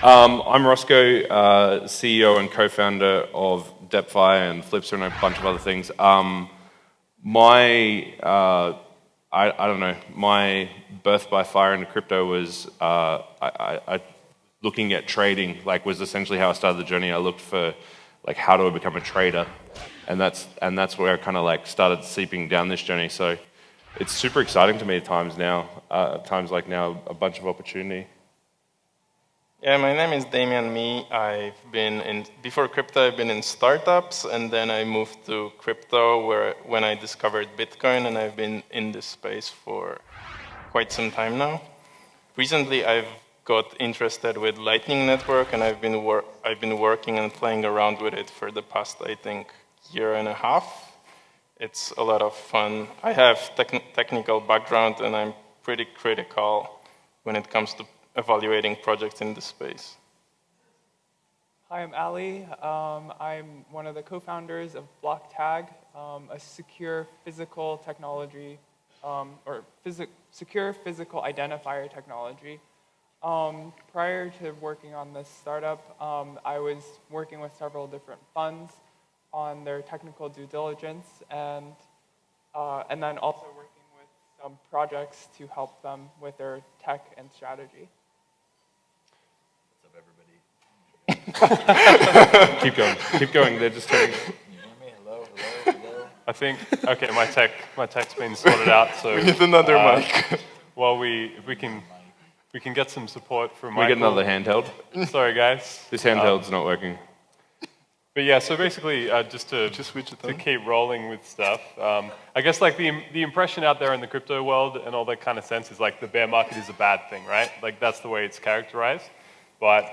I'm Roscoe, CEO and co-founder of DepFi and Flipster and a bunch of other things. I don't know, my birth by fire into crypto was looking at trading, like was essentially how I started the journey. I looked for like how do I become a trader, and that's where I kind of like started seeping down this journey. So it's super exciting to me at times now. Times like now, a bunch of opportunity. Yeah, my name is DAMIAN MEE. Before crypto, I've been in startups, and then I moved to crypto when I discovered Bitcoin, and I've been in this space for quite some time now. Recently, I've got interested with Lightning Network, and I've been working and playing around with it for the past, I think, year and a half. It's a lot of fun. I have technical background, and I'm pretty critical when it comes to evaluating projects in this space. Hi, I'm ALLIE. I'm one of the co-founders of BlockTag, a secure physical technology, secure physical identifier technology. Prior to working on this startup, I was working with several different funds on their technical due diligence, and then also working with some projects to help them with their tech and strategy. Keep going. They're just turning. Hello. I think okay. My tech's been sorted out. So we need another mic. Well, if we can get some support from We Michael. get another handheld. Sorry, guys. This handheld's not working. But yeah, so basically, just to keep rolling with stuff, I guess like the impression out there in the crypto world and all that kind of sense is like the bear market is a bad thing, right? Like that's the way it's characterized. But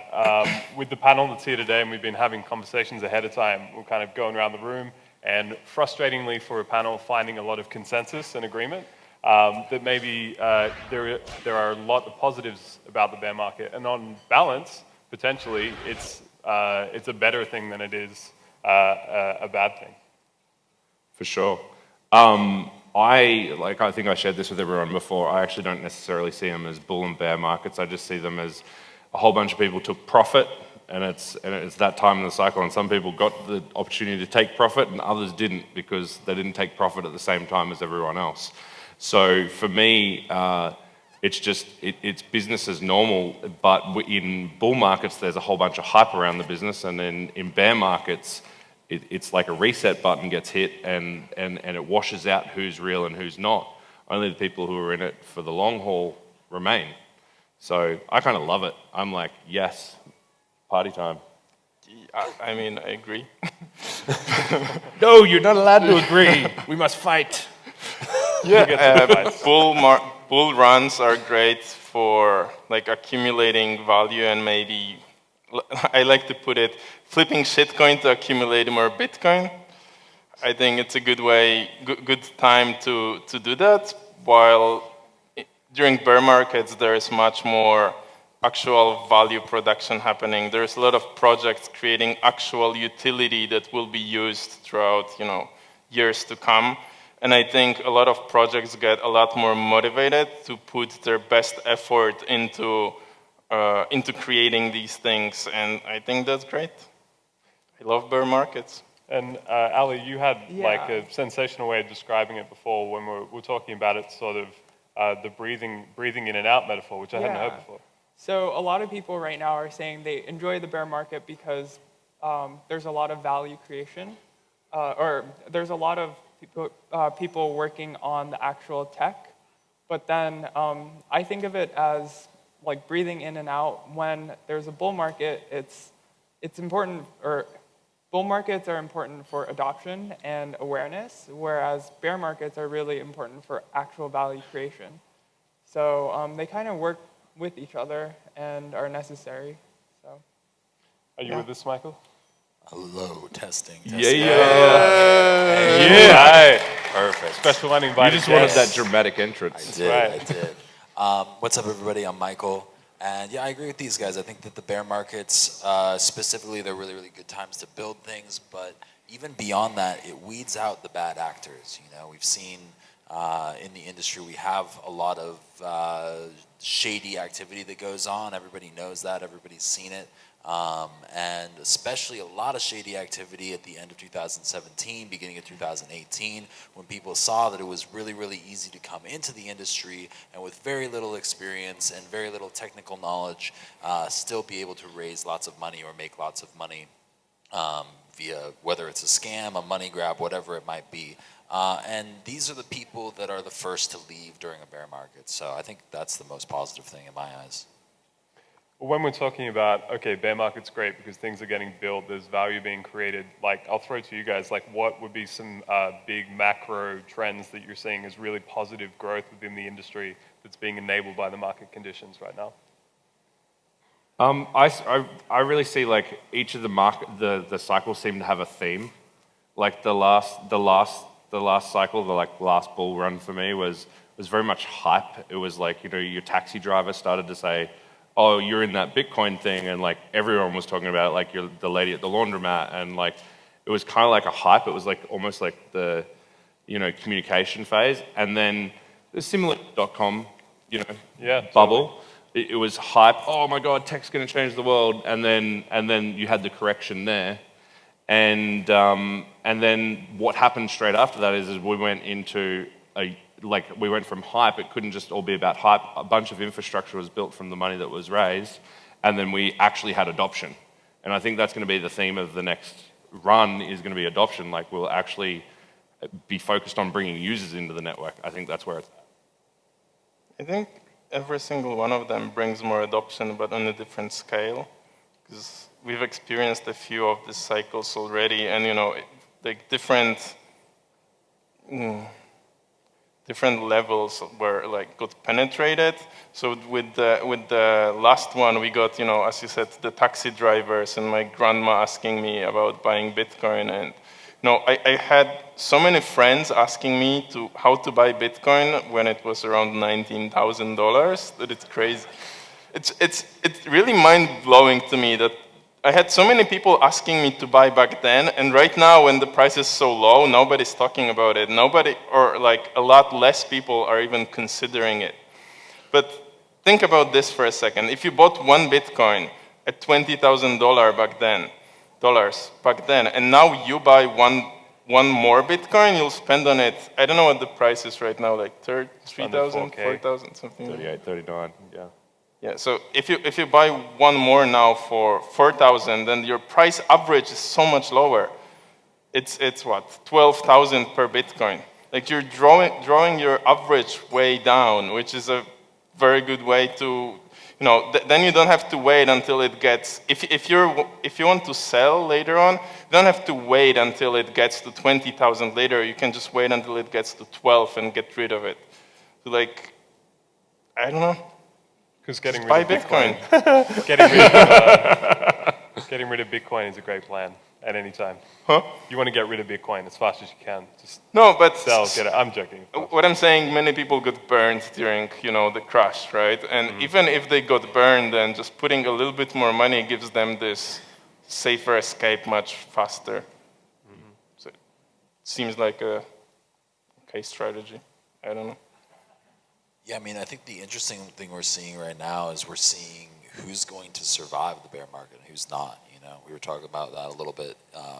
with the panel that's here today, and we've been having conversations ahead of time, we're kind of going around the room, and frustratingly for a panel, finding a lot of consensus and agreement that maybe there are a lot of positives about the bear market, and on balance, potentially, it's a better thing than it is a bad thing. For sure. I think I shared this with everyone before. I actually don't necessarily see them as bull and bear markets. I just see them as a whole bunch of people took profit, and it's that time in the cycle, and some people got the opportunity to take profit and others didn't because they didn't take profit at the same time as everyone else. So for me, it's business as normal, but in bull markets there's a whole bunch of hype around the business, and then in bear markets it's like a reset button gets hit and it washes out who's real and who's not. Only the people who are in it for the long haul remain. So I kind of love it. I'm like, yes, party time. I mean, I agree. No, you're not allowed to agree. We must fight. Yeah, bull runs are great for like accumulating value and maybe, I like to put it, flipping shitcoin to accumulate more Bitcoin. I think it's a good way, good time to do that, while during bear markets, there is much more actual value production happening. There's a lot of projects creating actual utility that will be used throughout, years to come. And I think a lot of projects get a lot more motivated to put their best effort into creating these things. And I think that's great. I love bear markets. And ALLIE, you had like a sensational way of describing it before when we were talking about it, sort of the breathing in and out metaphor, which I hadn't heard before. So a lot of people right now are saying they enjoy the bear market because there's a lot of value creation, or there's a lot of people working on the actual tech. But then I think of it as like breathing in and out. When there's a bull market, it's important, or bull markets are important for adoption and awareness, whereas bear markets are really important for actual value creation. So they kind of work with each other and are necessary. So. Are you with us, Michael? Hello, testing. Yeah. Right. Perfect. Special uninvited. You just wanted that dramatic entrance. I did. What's up, everybody? I'm Michael. And yeah, I agree with these guys. I think that the bear markets, specifically, they're really, really good times to build things. But even beyond that, it weeds out the bad actors. We've seen in the industry. We have a lot of shady activity that goes on. Everybody knows that. Everybody's seen it. And especially a lot of shady activity at the end of 2017, beginning of 2018, when people saw that it was really, really easy to come into the industry and with very little experience and very little technical knowledge, still be able to raise lots of money or make lots of money via whether it's a scam, a money grab, whatever it might be. And these are the people that are the first to leave during a bear market. So I think that's the most positive thing in my eyes. When we're talking about, okay, bear market's great because things are getting built, there's value being created, like I'll throw to you guys, like what would be some big macro trends that you're seeing as really positive growth within the industry that's being enabled by the market conditions right now? I really see like each of the cycles seem to have a theme. Like the last cycle, the last bull run for me was very much hype. It was like, your taxi driver started to say, oh, you're in that Bitcoin thing, and like everyone was talking about it, like you're the lady at the laundromat, and like it was kind of like a hype. It was like almost like the communication phase, and then the similar .com bubble. It was hype. Oh my God, tech's going to change the world, and then you had the correction there, and then what happened straight after that is we went into we went from hype. It couldn't just all be about hype. A bunch of infrastructure was built from the money that was raised, and then we actually had adoption. And I think that's going to be the theme of the next run is going to be adoption. Like we'll actually be focused on bringing users into the network. I think that's where it's at. I think every single one of them brings more adoption, but on a different scale. Because we've experienced a few of these cycles already, and like different levels were like got penetrated. So with the last one, we got as you said, the taxi drivers and my grandma asking me about buying Bitcoin, and I had so many friends asking me how to buy Bitcoin when it was around $19,000 that it's crazy. It's really mind blowing to me that I had so many people asking me to buy back then, and right now when the price is so low, nobody's talking about it. Nobody, or like a lot less people are even considering it. But think about this for a second. If you bought one Bitcoin at $20,000 back then, and now you buy one more Bitcoin, you'll spend on it, I don't know what the price is right now, like 3,000, 4,000, something. 38, 39, yeah. Yeah, so if you buy one more now for 4,000, then your price average is so much lower. It's what, 12,000 per Bitcoin. Like you're drawing your average way down, which is a very good way to, then you don't have to wait until it gets. If you want to sell later on, you don't have to wait until it gets to 20,000 later. You can just wait until it gets to 12 and get rid of it. So like, I don't know. Because getting rid buy of Bitcoin. Getting rid of Bitcoin is a great plan at any time. Huh? You want to get rid of Bitcoin as fast as you can. Just but sell, get it. I'm joking. What I'm saying, many people got burned during, the crash, right? And even if they got burned, then just putting a little bit more money gives them this safer escape much faster. So it seems like a okay strategy. I don't know. Yeah, I mean, I think the interesting thing we're seeing right now is we're seeing who's going to survive the bear market and who's not. We were talking about that a little bit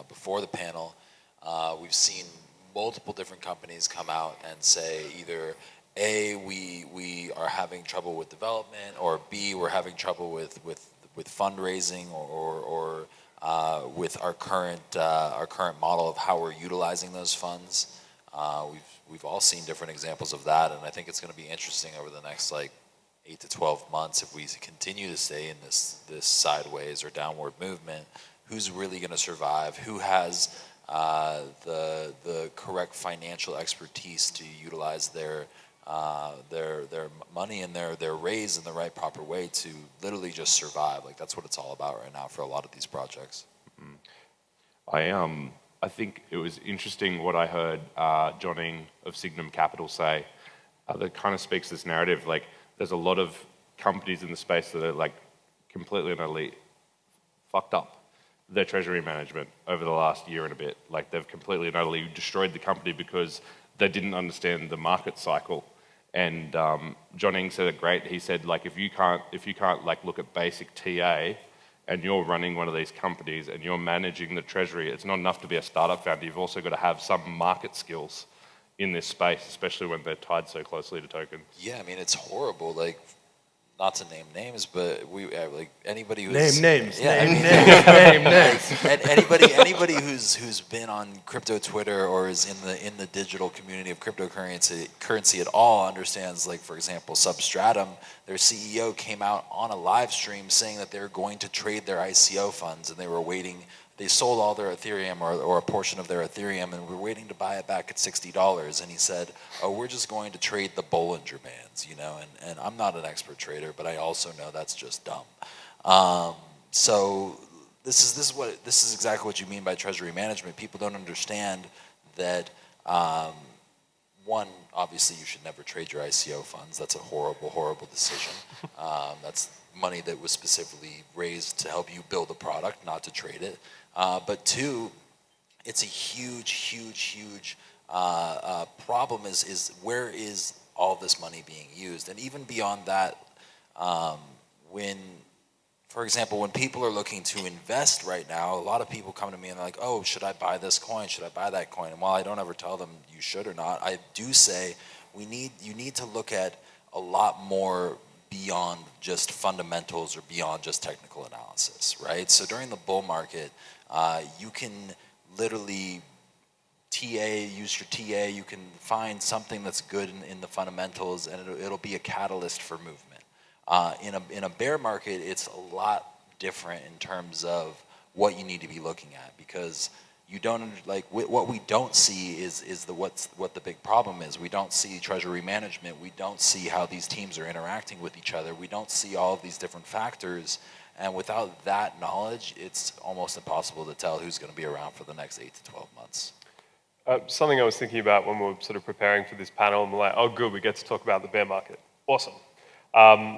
before the panel. We've seen multiple different companies come out and say either A, we are having trouble with development, or B, we're having trouble with fundraising, or with our current model of how we're utilizing those funds. We've all seen different examples of that, and I think it's going to be interesting over the next 8 to 12 months if we continue to stay in this sideways or downward movement. Who's really going to survive? Who has the correct financial expertise to utilize their money and their raise in the right proper way to literally just survive? Like that's what it's all about right now for a lot of these projects. I think it was interesting what I heard John Ng of Signum Capital say that kind of speaks this narrative. Like, there's a lot of companies in the space that are completely and utterly fucked up their treasury management over the last year and a bit. Like, they've completely and utterly destroyed the company because they didn't understand the market cycle. And John Ing said it great. He said, like, if you can't like look at basic TA, and you're running one of these companies and you're managing the treasury, it's not enough to be a startup founder. You've also got to have some market skills in this space, especially when they're tied so closely to tokens. Yeah, I mean, it's horrible. Like, not to name names, but we like anybody who's Name names. Yeah, Name names. and anybody who's been on crypto Twitter or is in the digital community of cryptocurrency at all understands, like, for example, Substratum, their CEO came out on a live stream saying that they're going to trade their ICO funds, and they sold all their Ethereum or a portion of their Ethereum, and we're waiting to buy it back at $60. And he said, oh, we're just going to trade the Bollinger Bands, you know, and I'm not an expert trader, but I also know that's just dumb. So this is exactly what you mean by treasury management. People don't understand that, one, obviously you should never trade your ICO funds. That's a horrible, horrible decision. That's money that was specifically raised to help you build a product, not to trade it. But two, it's a huge problem is where is all this money being used? And even beyond that, for example, when people are looking to invest right now, a lot of people come to me and they're like, oh, should I buy this coin? Should I buy that coin? And while I don't ever tell them you should or not, I do say you need to look at a lot more beyond just fundamentals or beyond just technical analysis, right? So during the bull market, you can literally use your TA, you can find something that's good in the fundamentals, and it'll be a catalyst for movement. In a bear market, it's a lot different in terms of what you need to be looking at, because you don't, like, what we don't see is what the big problem is. We don't see treasury management. We don't see how these teams are interacting with each other. We don't see all of these different factors. And without that knowledge, it's almost impossible to tell who's going to be around for the next 8 to 12 months. Something I was thinking about when we were sort of preparing for this panel, and we're like, oh, good, we get to talk about the bear market. Awesome.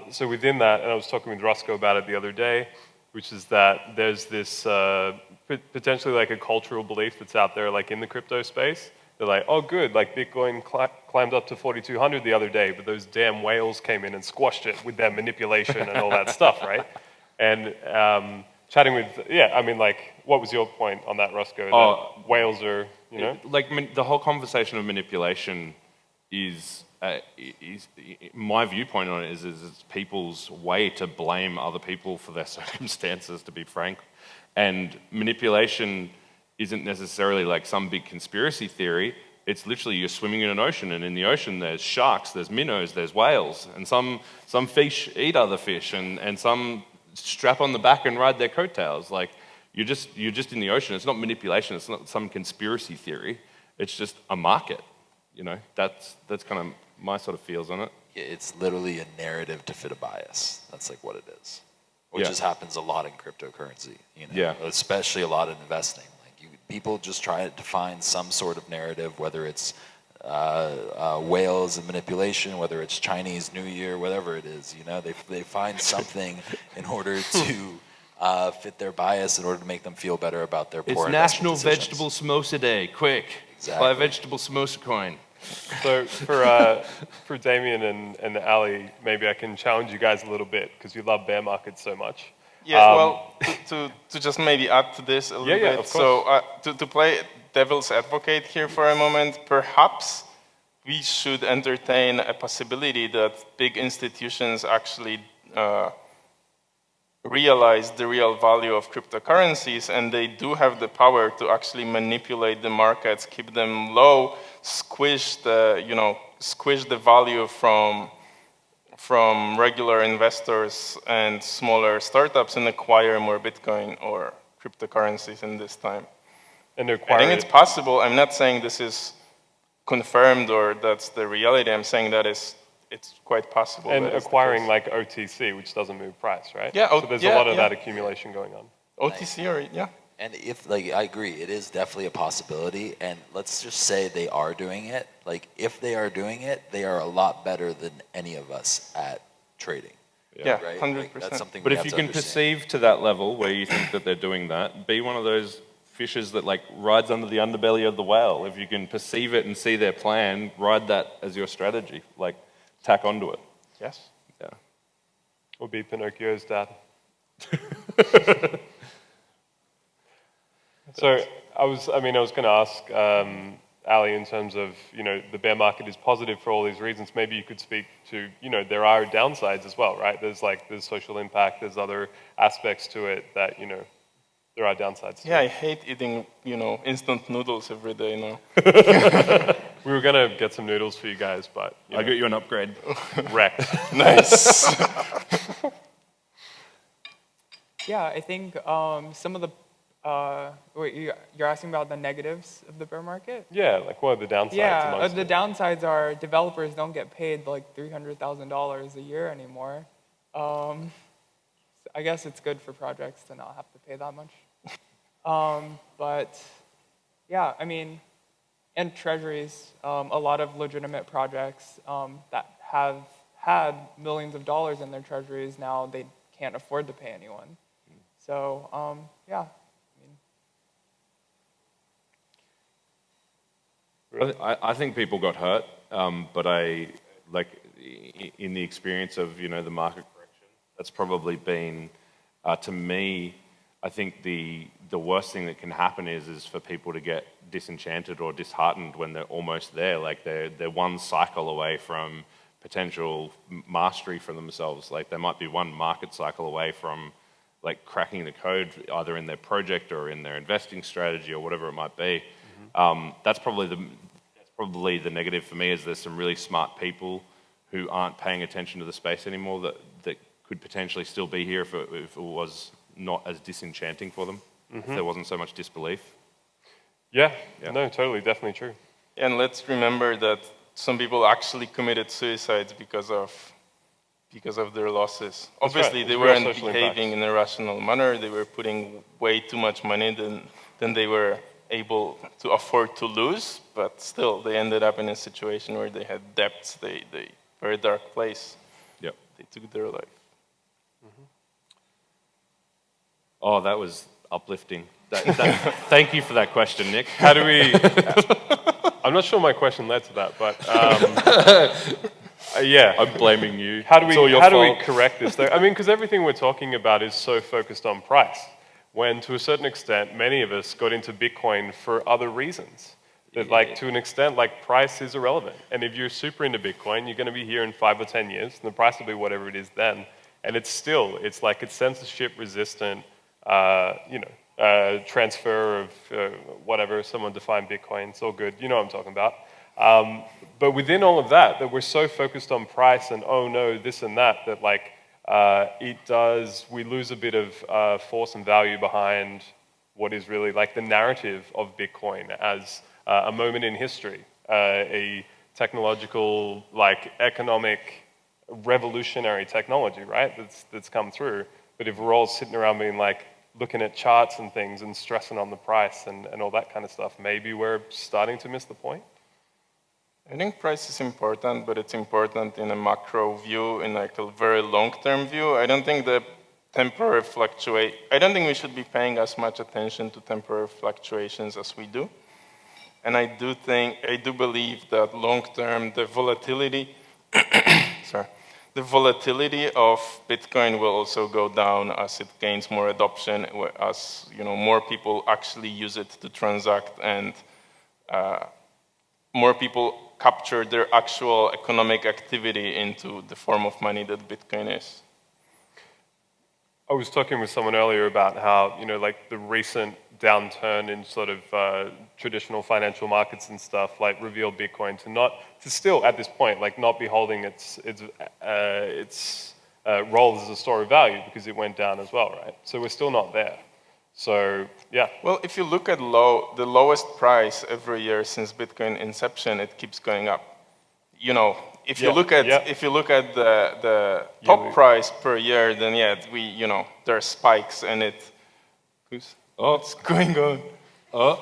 So within that, and I was talking with Roscoe about it the other day, which is that there's this potentially like a cultural belief that's out there, like in the crypto space. They're like, oh, good, like Bitcoin climbed up to 4,200 the other day, but those damn whales came in and squashed it with their manipulation and all that stuff, right? And chatting with, I mean, like, what was your point on that, Roscoe? That whales are, you know? Like, the whole conversation of manipulation is my viewpoint on it is it's people's way to blame other people for their circumstances, to be frank. And manipulation isn't necessarily like some big conspiracy theory. It's literally you're swimming in an ocean, and in the ocean there's sharks, there's minnows, there's whales, and some fish eat other fish, and some strap on the back and ride their coattails. Like, you're just in the ocean. It's not manipulation. It's not some conspiracy theory. It's just a market. You know, that's kind of my sort of feels on it. Yeah, it's literally a narrative to fit a bias. That's like what it is, which just happens a lot in cryptocurrency. You know, especially a lot in investing. Like, people just try to find some sort of narrative, whether it's whales and manipulation, whether it's Chinese New Year, whatever it is. You know, they find something in order to fit their bias, in order to make them feel better about their poor investment National decisions. Vegetable Samosa Day. Quick, Exactly. buy a vegetable samosa coin. So for Damien and ALLIE, maybe I can challenge you guys a little bit, because you love bear markets so much. Yeah, well, to just maybe add to this a little bit. Of course. So to play devil's advocate here for a moment, perhaps we should entertain a possibility that big institutions actually realize the real value of cryptocurrencies, and they do have the power to actually manipulate the markets, keep them low, squish the value from regular investors and smaller startups, and acquire more Bitcoin or cryptocurrencies in this time. And I think it's possible. I'm not saying this is confirmed or that's the reality. I'm saying that it's quite possible. And acquiring like OTC, which doesn't move price, right? Yeah. So there's a lot of that accumulation going on. OTC or And if, like, I agree, it is definitely a possibility. And let's just say they are doing it. Like, if they are doing it, they are a lot better than any of us at trading. Yeah, Right? 100%. Like, that's something. But we if have you to can understand. perceive to that level where you think that they're doing that, be one of those fishes that like rides under the underbelly of the whale. If you can perceive it and see their plan, ride that as your strategy, like tack onto it. Yes. Yeah. Or be Pinocchio's dad. So I was going to ask ALLIE in terms of, the bear market is positive for all these reasons. Maybe you could speak to, there are downsides as well, right? There's social impact, there's other aspects to it that, there are downsides. Yeah, I hate eating, instant noodles every day now. We were going to get some noodles for you guys, but... I got you an upgrade. Wrecked. Nice. Yeah, I think some of the, wait, you're asking about the negatives of the bear market? Yeah, like what are the downsides? Yeah, the downsides are developers don't get paid like $300,000 a year anymore. I guess it's good for projects to not have to pay that much. But yeah, I mean, and treasuries, a lot of legitimate projects that have had millions of dollars in their treasuries, now they can't afford to pay anyone. So yeah. I think people got hurt, but in the experience of the market correction, that's probably been to me. I think the worst thing that can happen is for people to get disenchanted or disheartened when they're almost there. Like they're one cycle away from potential mastery for themselves. Like they might be one market cycle away from like cracking the code either in their project or in their investing strategy or whatever it might be. That's probably the negative for me is there's some really smart people who aren't paying attention to the space anymore that could potentially still be here if it was not as disenchanting for them, if there wasn't so much disbelief. Yeah, no, totally, definitely true. And let's remember that some people actually committed suicides because of their losses. Obviously, they weren't behaving in a rational manner. They were putting way too much money than they were able to afford to lose, but still, they ended up in a situation where they had debts. They were a dark place. Yep. They took their life. Oh, that was uplifting. Thank you for that question, Nick. How do we... I'm not sure my question led to that, but yeah. I'm blaming you. How do we correct this, though? I mean, because everything we're talking about is so focused on price, when to a certain extent, many of us got into Bitcoin for other reasons. That, to an extent, price is irrelevant. And if you're super into Bitcoin, you're going to be here in 5 or 10 years, and the price will be whatever it is then. And it's censorship resistant, transfer of whatever, someone defined Bitcoin, it's all good, you know what I'm talking about. But within all of that we're so focused on price and oh no, this and that, we lose a bit of force and value behind what is really the narrative of Bitcoin as a moment in history, a technological, economic, revolutionary technology, right, that's come through. But if we're all sitting around being looking at charts and things and stressing on the price and all that kind of stuff, maybe we're starting to miss the point. I think price is important, but it's important in a macro view, in a very long-term view. I don't think I don't think we should be paying as much attention to temporary fluctuations as we do. And I do believe that long-term, the volatility of Bitcoin will also go down as it gains more adoption, as more people actually use it to transact, and more people capture their actual economic activity into the form of money that Bitcoin is. I was talking with someone earlier about how, the recent downturn in sort of traditional financial markets and stuff, revealed Bitcoin to still, at this point, not be holding its role as a store of value because it went down as well, right? So we're still not there. So, yeah. Well, if you look at the lowest price every year since Bitcoin inception, it keeps going up. If you look at the top price per year, then there are spikes and it's going on.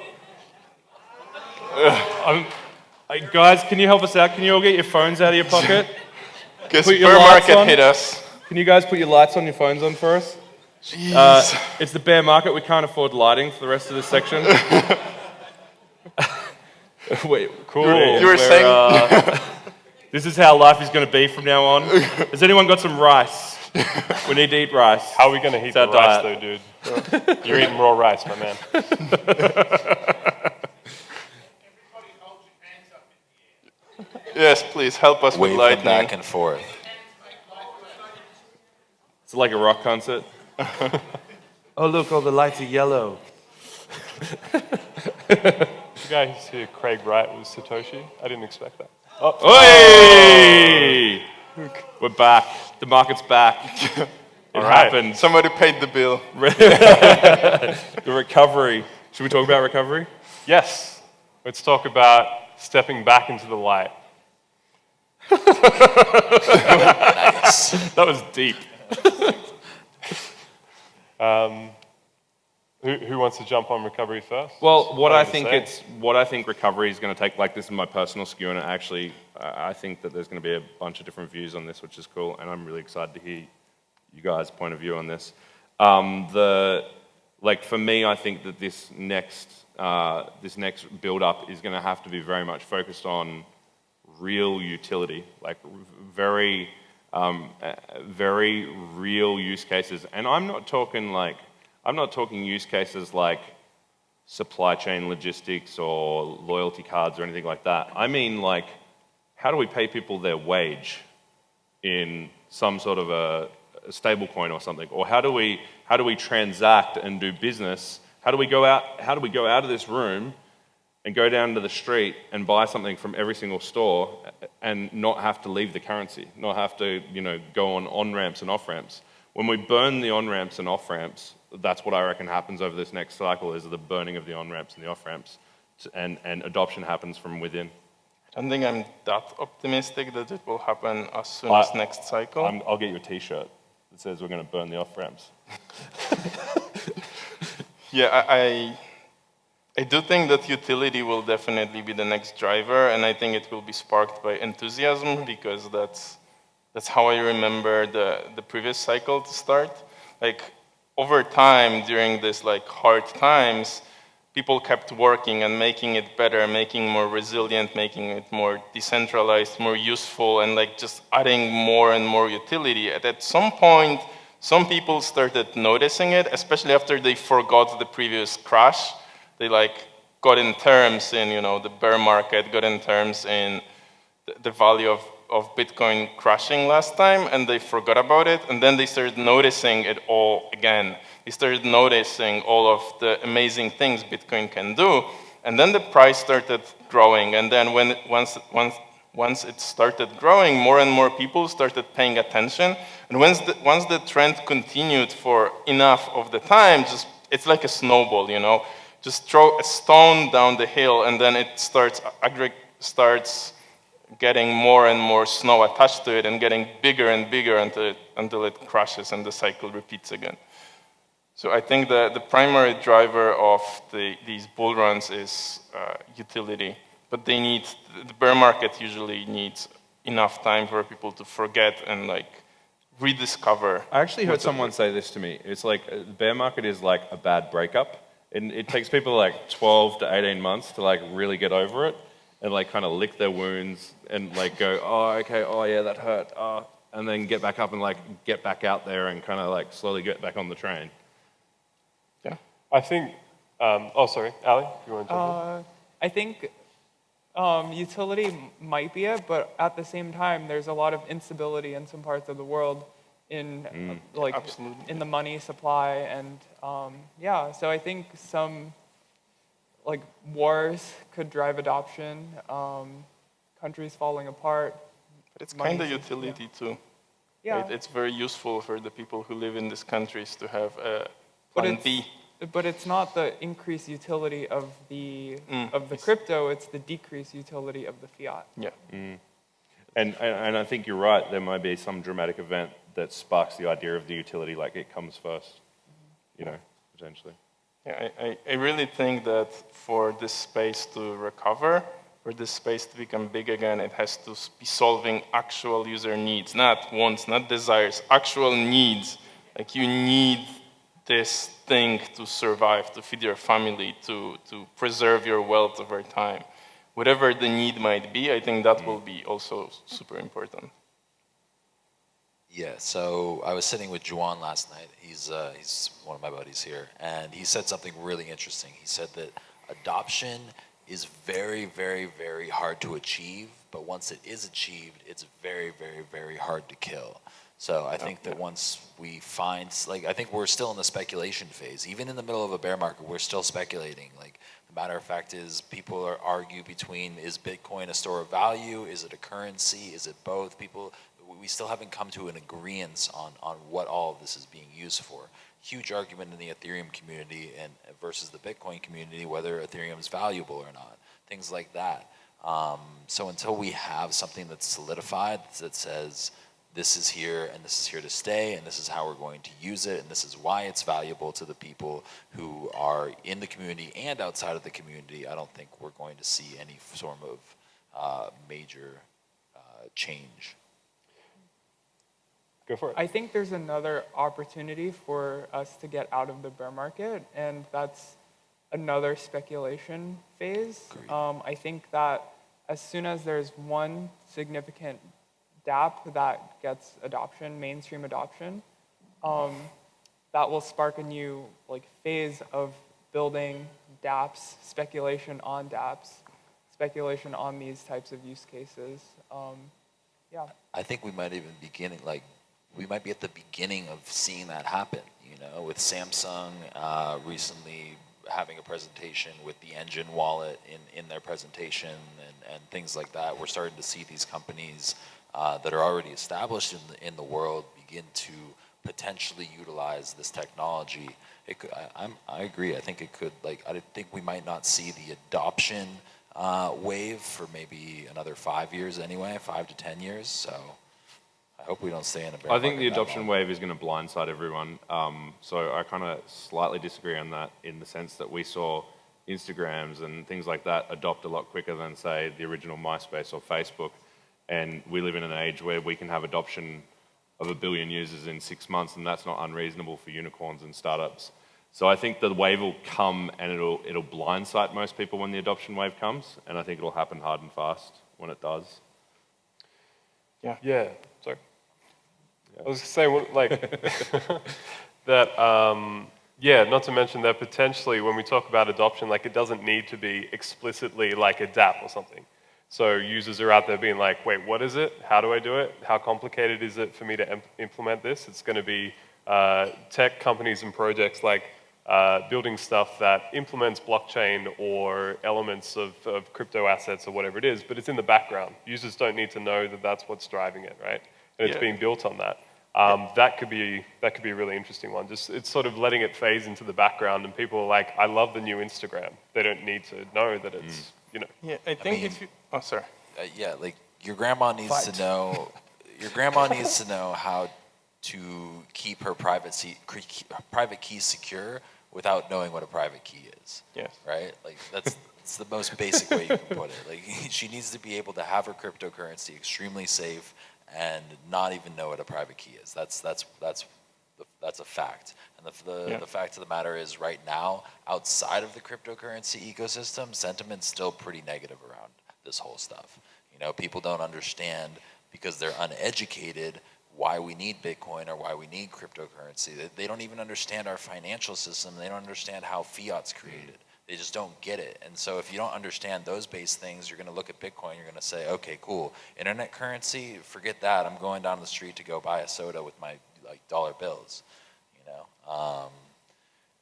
Guys, can you help us out? Can you all get your phones out of your pocket? Because bear market hit us. Can you guys put your lights on your phones on for us? It's the bear market. We can't afford lighting for the rest of this section. Wait, cool. You were saying? This is how life is going to be from now on. Has anyone got some rice? We need to eat rice. How are we going to heat the rice, though, dude? You're eating raw rice, my man. Yes, please help us with Wave them lightning. back and forth. It's like a rock concert. Oh, look, all the lights are yellow. The guy who's here, Craig Wright, was Satoshi. I didn't expect that. Hey! We're back. The market's back. It happened. Somebody paid the bill. The recovery. Should we talk about recovery? Yes. Let's talk about stepping back into the light. Nice. That was deep. Who wants to jump on recovery first? Well, what I Anything to think recovery is going to take, like, this is my personal skew, and actually, I think that there's going to be a bunch of different views on this, which is cool, and I'm really excited to hear you guys' point of view on this. For me, I think that this next build-up is going to have to be very much focused on real utility, like very real use cases, and I'm not talking use cases like supply chain logistics or loyalty cards or anything like that. I mean, like, how do we pay people their wage in some sort of a stable coin or something? Or how do we transact and do business? How do we go out of this room and go down to the street and buy something from every single store and not have to leave the currency, not have to, go on ramps and off ramps? When we burn the on ramps and off ramps, that's what I reckon happens over this next cycle, is the burning of the on ramps and the off ramps, and adoption happens from within. I don't think I'm that optimistic that it will happen as soon as next cycle. I'll get you a T-shirt that says we're going to burn the off ramps. Yeah, I do think that utility will definitely be the next driver, and I think it will be sparked by enthusiasm, because that's how I remember the previous cycle to start. Like, over time, during this hard times, people kept working and making it better, making more resilient, making it more decentralized, more useful, and just adding more and more utility. And at some point, some people started noticing it, especially after they forgot the previous crash. They got in terms in the bear market, got in terms in the value of Bitcoin crashing last time, and they forgot about it, and then they started noticing it all again. They started noticing all of the amazing things Bitcoin can do, and then the price started growing, and then once it started growing, more and more people started paying attention, and once the trend continued for enough of the time, it's like a snowball, Just throw a stone down the hill, and then it starts getting more and more snow attached to it and getting bigger and bigger until it crashes and the cycle repeats again. So I think the primary driver of these bull runs is utility, but the bear market usually needs enough time for people to forget and rediscover. I actually heard someone say this to me. It's like the bear market is like a bad breakup. It takes people 12 to 18 months to really get over it, and kind of lick their wounds and go, oh, okay, oh yeah, that hurt, and then get back up and get back out there and kind of slowly get back on the train. Yeah. I think, sorry, ALLIE, you want to jump in? I think utility might be it, but at the same time, there's a lot of instability in some parts of the world in Absolutely. in the money supply, and so I think some wars could drive adoption, countries falling apart. But it's kind of utility too. Yeah. Right? It's very useful for the people who live in these countries to have a plan B. But it's not the increased utility of the crypto, it's the decreased utility of the fiat. Yeah. And I think you're right, there might be some dramatic event that sparks the idea of the utility, it comes first, potentially. Yeah, I really think that for this space to recover, for this space to become big again, it has to be solving actual user needs, not wants, not desires, actual needs. You need this thing to survive, to feed your family, to preserve your wealth over time. Whatever the need might be, I think that will be also super important. Yeah, so I was sitting with Juan last night. He's one of my buddies here, and he said something really interesting. He said that adoption is very, very, very hard to achieve, but once it is achieved, it's very, very, very hard to kill. So I think that once we find, like, I think we're still in the speculation phase. Even in the middle of a bear market, we're still speculating. Like, the matter of fact is, people argue between, is Bitcoin a store of value? Is it a currency? Is it both? We still haven't come to an agreement on what all of this is being used for. Huge argument in the Ethereum community and versus the Bitcoin community, whether Ethereum is valuable or not, things like that. So until we have something that's solidified that says this is here and this is here to stay and this is how we're going to use it and this is why it's valuable to the people who are in the community and outside of the community, I don't think we're going to see any sort of major change. Go for it. I think there's another opportunity for us to get out of the bear market, and that's another speculation phase. I think that as soon as there's one significant dApp that gets adoption, mainstream adoption, that will spark a new phase of building dApps, speculation on dApps, speculation on these types of use cases. Yeah. I think we might even we might be at the beginning of seeing that happen, with Samsung recently having a presentation with the Engine wallet in their presentation and things like that. We're starting to see these companies that are already established in the world begin to potentially utilize this technology. I agree. I think it could, I think we might not see the adoption wave for maybe another 5 years anyway, 5 to 10 years. So I hope we don't stay in a bear I think market the that adoption long. wave is going to blindside everyone. So I kind of slightly disagree on that in the sense that we saw Instagrams and things like that adopt a lot quicker than, say, the original MySpace or Facebook. And we live in an age where we can have adoption of 1 billion users in 6 months, and that's not unreasonable for unicorns and startups. So I think the wave will come and it'll blindside most people when the adoption wave comes, and I think it'll happen hard and fast when it does. Yeah, sorry. I was saying, that, not to mention that potentially when we talk about adoption, it doesn't need to be explicitly like a dApp or something. So users are out there being like, wait, what is it? How do I do it? How complicated is it for me to implement this? It's going to be tech companies and projects building stuff that implements blockchain or elements of crypto assets or whatever it is, but it's in the background. Users don't need to know that that's what's driving it, right? And it's being built on that. That could be a really interesting one. Just it's sort of letting it phase into the background, and people are like, I love the new Instagram. They don't need to know that it's Yeah, I think if you. Oh, sorry. Your grandma needs to know. Your grandma needs to know how to keep her private key secure without knowing what a private key is. Yes. Right? That's the most basic way you can put it. She needs to be able to have her cryptocurrency extremely safe and not even know what a private key is. That's a fact. And the fact of the matter is, right now, outside of the cryptocurrency ecosystem, sentiment's still pretty negative around this whole stuff. People don't understand, because they're uneducated, why we need Bitcoin or why we need cryptocurrency. They don't even understand our financial system. They don't understand how fiat's created. They just don't get it. And so if you don't understand those base things, you're going to look at Bitcoin, you're going to say, okay, cool. Internet currency, forget that. I'm going down the street to go buy a soda with my dollar bills.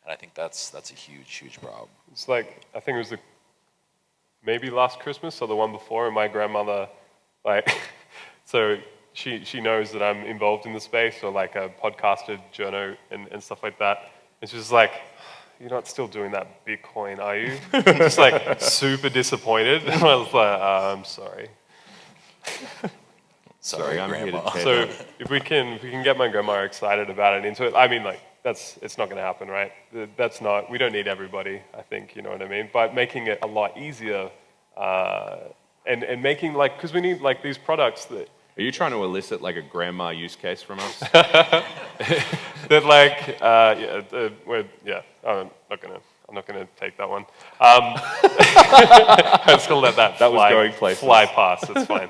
And I think that's a huge problem. It's I think it was maybe last Christmas or the one before, and my grandmother, so she knows that I'm involved in the space, or a podcaster, journo, and stuff like that. And she's like, you're not still doing that Bitcoin, are you? Just super disappointed. And I was like, I'm sorry. Sorry, I'm here to Grandma. So if we can get my grandma excited about it, into it, I mean, it's not going to happen, right? We don't need everybody, I think, you know what I mean? But making it a lot easier, and making, because we need, these products that, Are you trying to elicit like a grandma use case from us? That like, I'm not gonna take that one. I'm just gonna let that was going places. fly past. It's fine.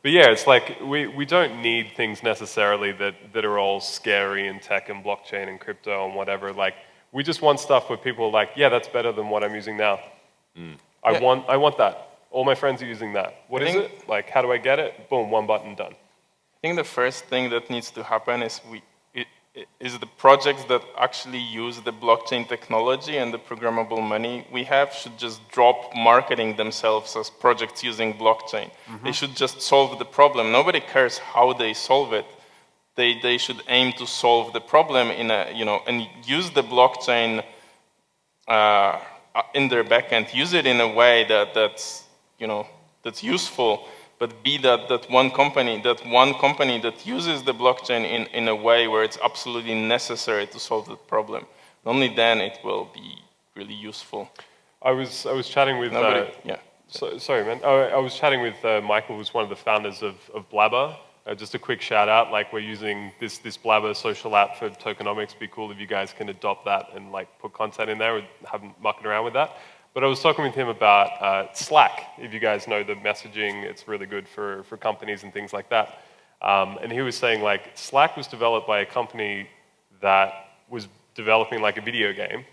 But yeah, it's like we don't need things necessarily that are all scary in tech and blockchain and crypto and whatever. Like we just want stuff where people are like, yeah, that's better than what I'm using now. I want that. All my friends are using that. What is it? Like, how do I get it? Boom, one button, done. I think the first thing that needs to happen is the projects that actually use the blockchain technology and the programmable money we have should just drop marketing themselves as projects using blockchain. They should just solve the problem. Nobody cares how they solve it. They should aim to solve the problem in a, and use the blockchain in their backend. Use it in a way that's useful. But be that one company that uses the blockchain in a way where it's absolutely necessary to solve the problem. Only then it will be really useful. I was chatting with sorry man. I was chatting with Michael, who's one of the founders of Blabber. Just a quick shout out. Like we're using this Blabber social app for tokenomics. It'd be cool if you guys can adopt that and like put content in there. We haven't mucking around with that. But I was talking with him about Slack. If you guys know the messaging, it's really good for companies and things like that. And he was saying like Slack was developed by a company that was developing like a video game.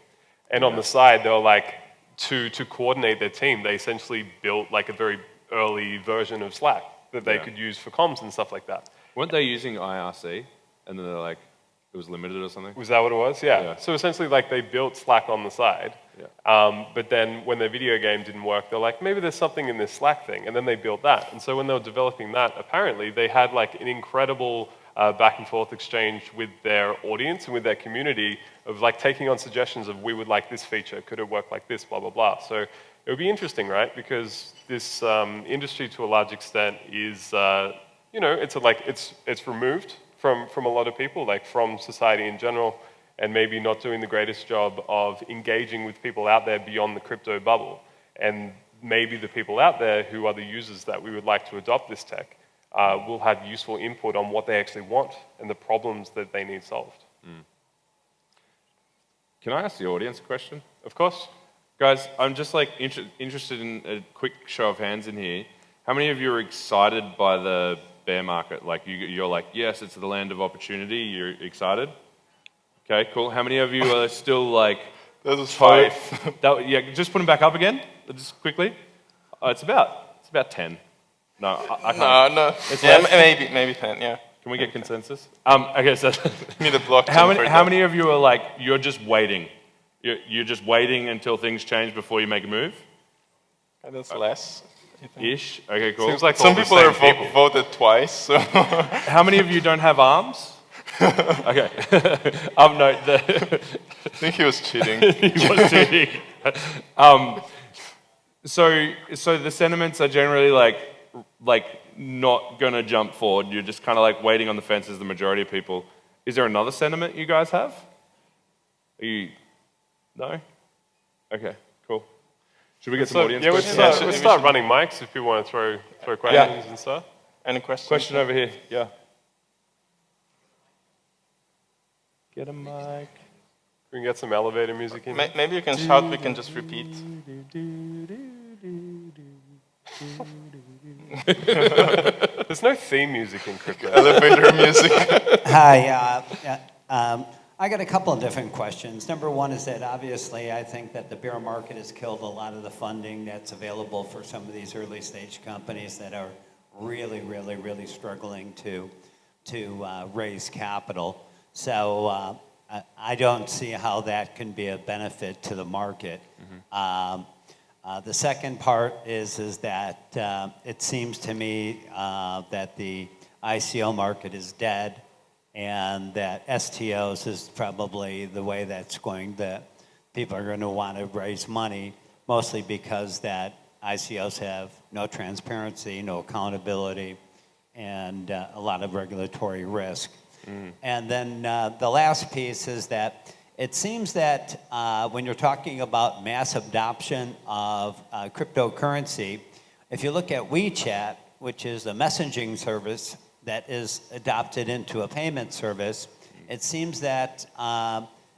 And on the side, they were like, to coordinate their team, they essentially built like a very early version of Slack that they could use for comms and stuff like that. Weren't they using IRC? And then they're like, it was limited or something? Was that what it was? Yeah. So essentially like they built Slack on the side. But then when their video game didn't work, they're like, maybe there's something in this Slack thing. And then they built that. And so when they were developing that, apparently they had like an incredible back and forth exchange with their audience and with their community of like taking on suggestions of we would like this feature, could it work like this, blah, blah, blah. So it would be interesting, right? Because this industry to a large extent is, it's removed from a lot of people, like from society in general, and maybe not doing the greatest job of engaging with people out there beyond the crypto bubble. And maybe the people out there who are the users that we would like to adopt this tech will have useful input on what they actually want and the problems that they need solved. Can I ask the audience a question? Of course. Guys, I'm just like interested in a quick show of hands in here. How many of you are excited by the bear market? Like you're like, yes, it's the land of opportunity. You're excited? Okay, cool. How many of you are still like... That was 5. Just put them back up again, just quickly. It's about 10. No, I can't. No. Yeah, maybe 10, yeah. Can we get consensus? Okay, so... Need a blockchain how many of you are like, you're just waiting? You're just waiting until things change before you make a move? That's less. Ish? Okay, cool. Seems like some people are voted twice, so... How many of you don't have arms? Okay. No, I think he was cheating. He was cheating. So the sentiments are generally like not gonna jump forward. You're just kind of like waiting on the fence as the majority of people. Is there another sentiment you guys have? Are you... No? Okay, cool. Should we get some audience questions? We'll start running mics if people want to throw questions and stuff. Any questions? Question over here, yeah. Get a mic. We can get some elevator music in. Maybe you can shout, we can just repeat. There's no theme music in crypto. Elevator music. Hi, I got a couple of different questions. Number one is that obviously I think that the bear market has killed a lot of the funding that's available for some of these early stage companies that are really, really, really struggling to raise capital. So I don't see how that can be a benefit to the market. The second part is that it seems to me that the ICO market is dead, and that STOs is probably the way that's going, that people are going to want to raise money, mostly because that ICOs have no transparency, no accountability, and a lot of regulatory risk. And then the last piece is that it seems that when you're talking about mass adoption of cryptocurrency, if you look at WeChat, which is a messaging service that is adopted into a payment service, it seems that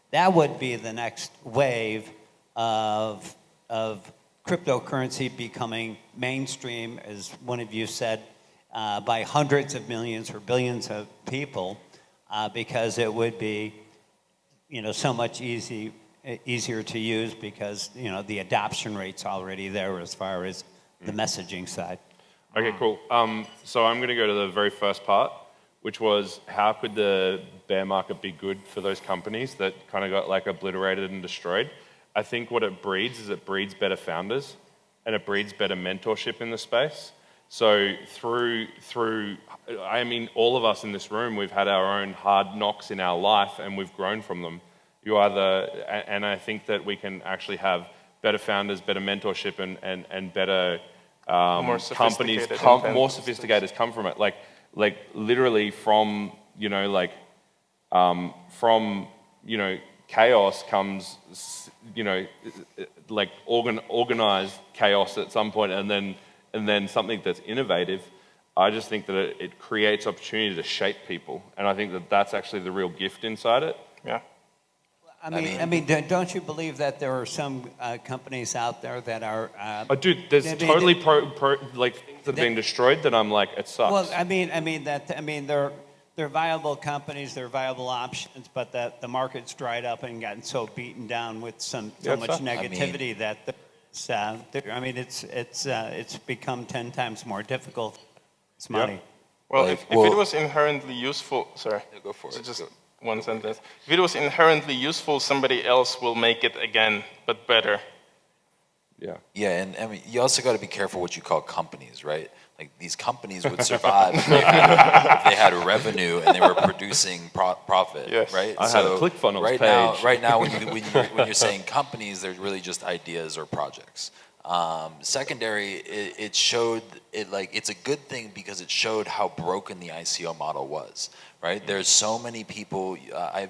that would be the next wave of cryptocurrency becoming mainstream, as one of you said, by hundreds of millions or billions of people, because it would be, so much easier to use because, the adoption rate's already there as far as the messaging side. Okay, cool. So I'm going to go to the very first part, which was how could the bear market be good for those companies that kind of got like obliterated and destroyed? I think what it breeds is it breeds better founders and it breeds better mentorship in the space. So all of us in this room, we've had our own hard knocks in our life and we've grown from them. And I think that we can actually have better founders, better mentorship and better companies, more sophisticated come from it. Like literally from, chaos comes, organized chaos at some point and then something that's innovative. I just think that it creates opportunity to shape people. And I think that that's actually the real gift inside it. Yeah. I mean, don't you believe that there are some companies out there that are? Dude, there's totally things that have been destroyed that I'm like, it sucks. Well, they're viable companies, they're viable options, but the market's dried up and gotten so beaten down with so much negativity that it's become 10 times more difficult. It's money. Yeah. Well, if it was inherently useful, sorry, go for it. Just one sentence. If it was inherently useful, somebody else will make it again, but better. Yeah. Yeah, and I mean, you also got to be careful what you call companies, right? Like these companies would survive if they had a revenue and they were producing profit, yes. right? I had a ClickFunnels page. Right now, when you're saying companies, they're really just ideas or projects. Secondary, it's a good thing because it showed how broken the ICO model was, right? There's so many people, I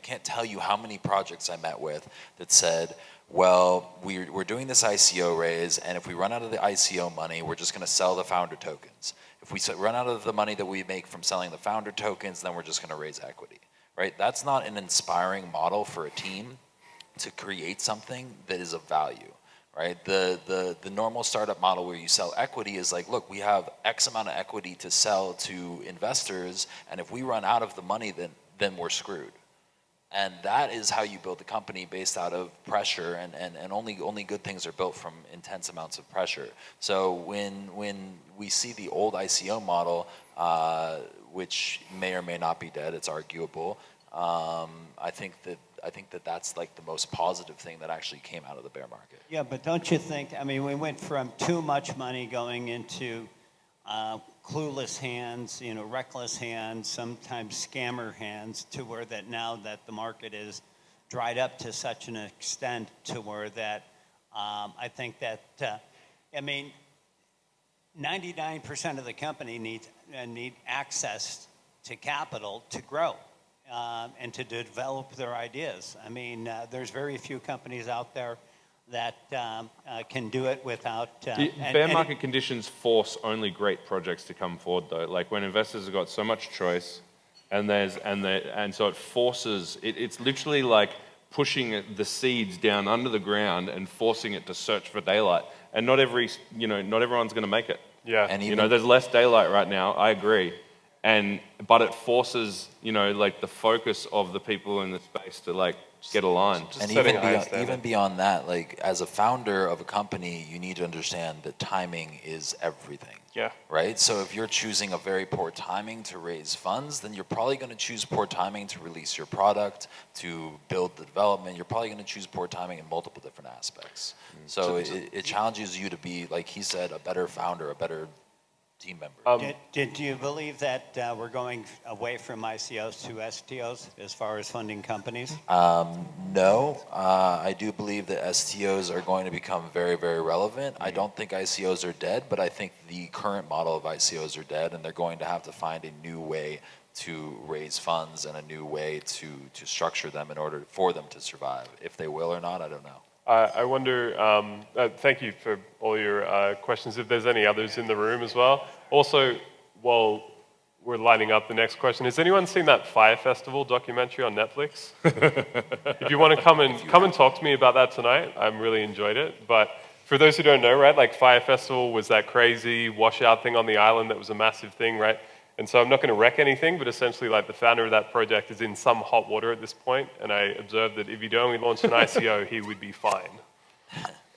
can't tell you how many projects I met with that said, well, we're doing this ICO raise, and if we run out of the ICO money, we're just going to sell the founder tokens. If we run out of the money that we make from selling the founder tokens, then we're just going to raise equity, right? That's not an inspiring model for a team to create something that is of value. Right, the normal startup model where you sell equity is like, look, we have X amount of equity to sell to investors, and if we run out of the money, then we're screwed. And that is how you build a company based out of pressure, and only good things are built from intense amounts of pressure. So when we see the old ICO model, which may or may not be dead, it's arguable. I think that that's like the most positive thing that actually came out of the bear market. Yeah, but don't you think, we went from too much money going into clueless hands, reckless hands, sometimes scammer hands, to where that now that the market is dried up to such an extent to where that I think that, 99% of the company need access to capital to grow. And to develop their ideas. There's very few companies out there that can do it without. Bear market conditions force only great projects to come forward, though. Like when investors have got so much choice, and so it forces. It's literally like pushing the seeds down under the ground and forcing it to search for daylight. And not everyone's going to make it. Yeah. And there's less daylight right now. I agree. But it forces, the focus of the people in the space to get aligned. And even beyond that, as a founder of a company, you need to understand that timing is everything. Yeah. Right? So if you're choosing a very poor timing to raise funds, then you're probably going to choose poor timing to release your product, to build the development. You're probably going to choose poor timing in multiple different aspects. So it challenges you to be, like he said, a better founder, a better team member. Do you believe that we're going away from ICOs to STOs as far as funding companies? No, I do believe that STOs are going to become very, very relevant. I don't think ICOs are dead, but I think the current model of ICOs are dead, and they're going to have to find a new way to raise funds and a new way to structure them in order for them to survive. If they will or not, I don't know. I wonder, thank you for all your questions. If there's any others in the room as well. Also, while we're lining up the next question, has anyone seen that Fire Festival documentary on Netflix? If you want to come and talk to me about that tonight, I really enjoyed it. But for those who don't know, right, like Fire Festival was that crazy washout thing on the island that was a massive thing, right? And so I'm not going to wreck anything, but essentially like the founder of that project is in some hot water at this point, and I observed that if he'd only launched an ICO, he would be fine.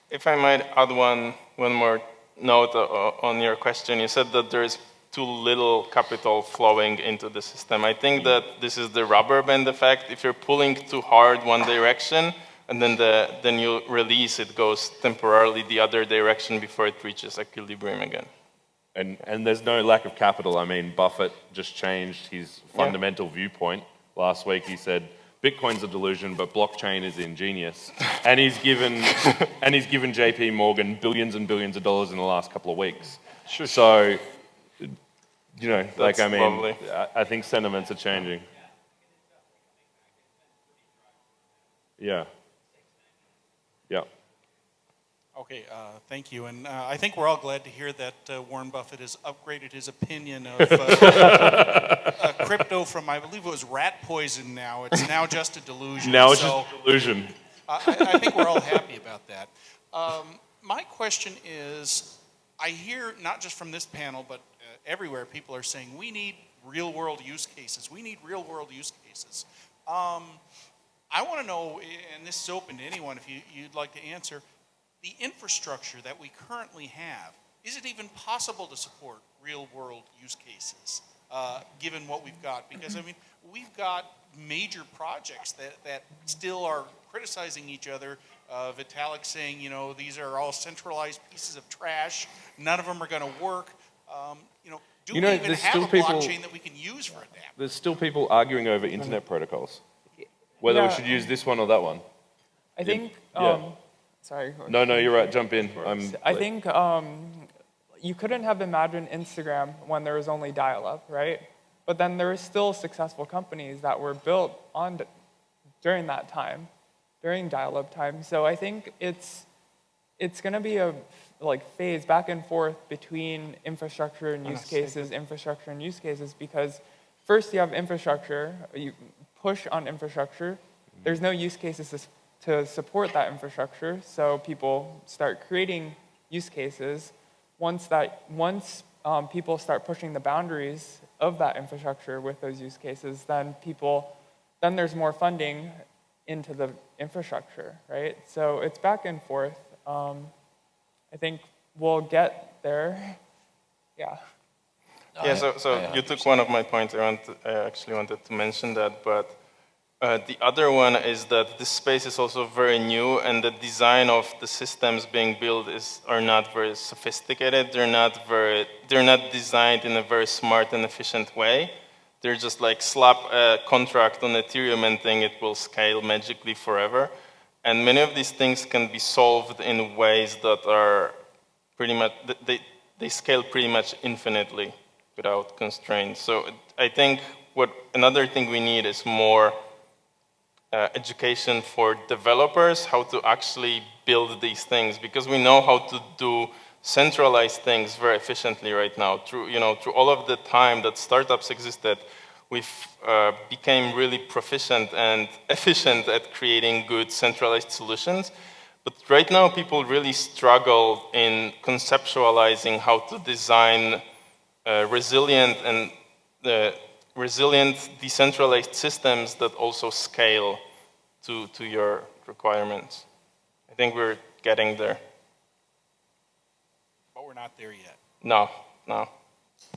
If I might add one more note on your question, you said that there is too little capital flowing into the system. I think that this is the rubber band effect. If you're pulling too hard one direction, and then you release, it goes temporarily the other direction before it reaches equilibrium again. And there's no lack of capital. I mean, Buffett just changed his fundamental viewpoint. Last week he said, Bitcoin's a delusion, but blockchain is ingenious. And he's given JP Morgan billions and billions of dollars in the last couple of weeks. Sure. So, you know, That's lovely. I think sentiments are changing. Yeah. Yeah. Okay, thank you. And I think we're all glad to hear that Warren Buffett has upgraded his opinion of crypto from, I believe it was rat poison now. It's now just a delusion. Now it's just a delusion. I think we're all happy about that. My question is, I hear not just from this panel, but everywhere people are saying, we need real world use cases. We need real world use cases. I want to know, and this is open to anyone if you'd like to answer, the infrastructure that we currently have, is it even possible to support real-world use cases, given what we've got? Because, I mean, we've got major projects that still are criticizing each other. Vitalik saying, you know, these are all centralized pieces of trash. None of them are going to work. Do we even have a blockchain that we can use for that? There's still people arguing over internet protocols, whether we should use this one or that one. I think, sorry. No, you're right, jump in. I think you couldn't have imagined Instagram when there was only dial-up, right? But then there were still successful companies that were built on during that time, during dial-up time. So I think it's going to be a phase back and forth between infrastructure and use cases, because first you have infrastructure, you push on infrastructure. There's no use cases to support that infrastructure, so people start creating use cases. Once people start pushing the boundaries of that infrastructure with those use cases, then there's more funding into the infrastructure, right? So it's back and forth. I think we'll get there. Yeah. Yeah, so you took one of my points. I actually wanted to mention that, but the other one is that this space is also very new, and the design of the systems being built are not very sophisticated. They're not designed in a very smart and efficient way. They're just like slap a contract on Ethereum and think it will scale magically forever. And many of these things can be solved in ways that are pretty much, they scale pretty much infinitely without constraints. So I think another thing we need is more education for developers, how to actually build these things, because we know how to do centralized things very efficiently right now. Through all of the time that startups existed, we've became really proficient and efficient at creating good centralized solutions. But right now, people really struggle in conceptualizing how to design resilient decentralized systems that also scale to your requirements. I think we're getting there. But we're not there yet. No.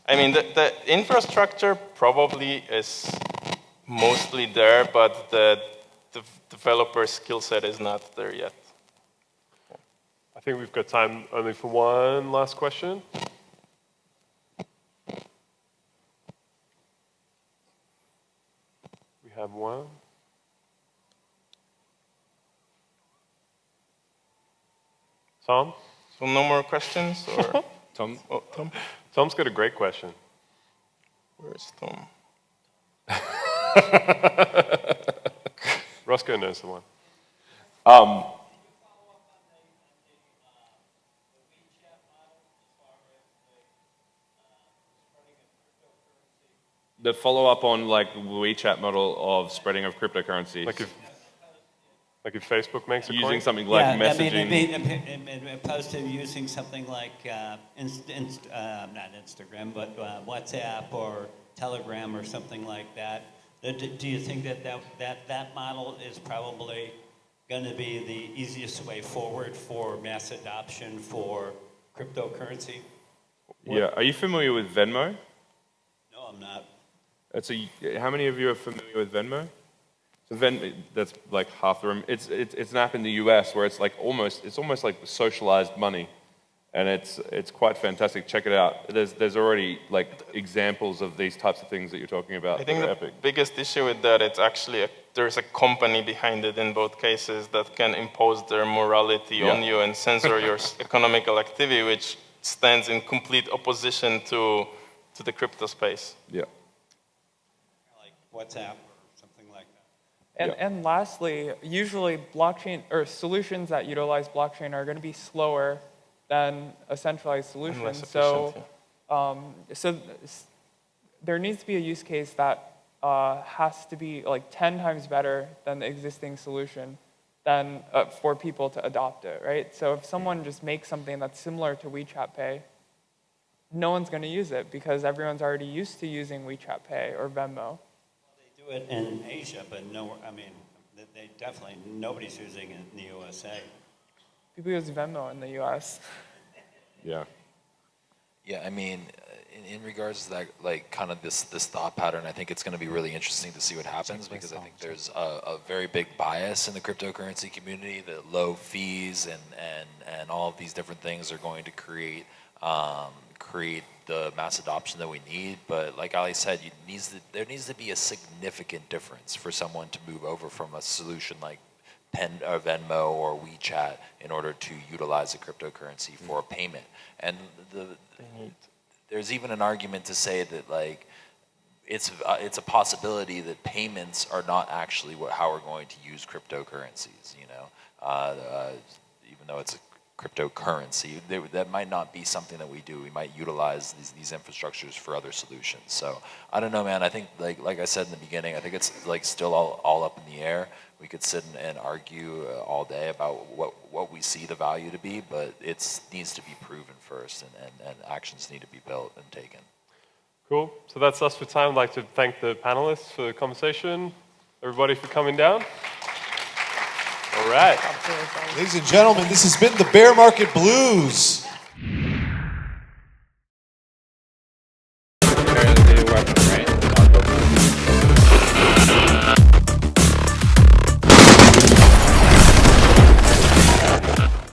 I mean, the infrastructure probably is mostly there, but the developer skill set is not there yet. I think we've got time only for one last question. We have one. Tom? So no more questions? Or Tom? Oh, Tom? Tom's got a great question. Where's Tom? Roscoe knows the one. the follow-up on like the WeChat model of spreading of cryptocurrencies. Like if Facebook makes a using coin? something like messaging. Opposed to using something like not Instagram, but WhatsApp or Telegram or something like that. Do you think that model is probably going to be the easiest way forward for mass adoption for cryptocurrency? Yeah. Are you familiar with Venmo? No, I'm not. How many of you are familiar with Venmo? So that's like half the room. It's an app in the US where it's almost like socialized money, and it's quite fantastic. Check it out. There's already like examples of these types of things that you're talking about. I think that are the epic. biggest issue with that, it's actually there's a company behind it in both cases that can impose their morality on you and censor your economical activity, which stands in complete opposition to the crypto space. Yeah. Like WhatsApp or something like that. And lastly, usually blockchain or solutions that utilize blockchain are going to be slower than a centralized solution. less So, efficient, there needs to be a use case that has to be like 10 times better than the existing solution than for people to adopt it, right? So if someone just makes something that's similar to WeChat Pay, no one's going to use it because everyone's already used to using WeChat Pay or Venmo. They do it in Asia, but they definitely, nobody's using it in the USA. People use Venmo in the US. Yeah. Yeah, I mean, in regards to that, like kind of this thought pattern, I think it's going to be really interesting to see what happens because I think there's a very big bias in the cryptocurrency community that low fees and all of these different things are going to create the mass adoption that we need. But like Ali said, there needs to be a significant difference for someone to move over from a solution like Venmo or WeChat in order to utilize a cryptocurrency for a payment. And there's even an argument to say that like it's a possibility that payments are not actually how we're going to use cryptocurrencies. Even though it's a cryptocurrency, that might not be something that we do. We might utilize these infrastructures for other solutions. So I don't know, man. I think like I said in the beginning, I think it's like still all up in the air. We could sit and argue all day about what we see the value to be, but it needs to be proven first, and actions need to be built and taken. Cool. So that's us for time. I'd like to thank the panelists for the conversation, everybody for coming down. All right. Ladies and gentlemen, this has been the Bear Market Blues.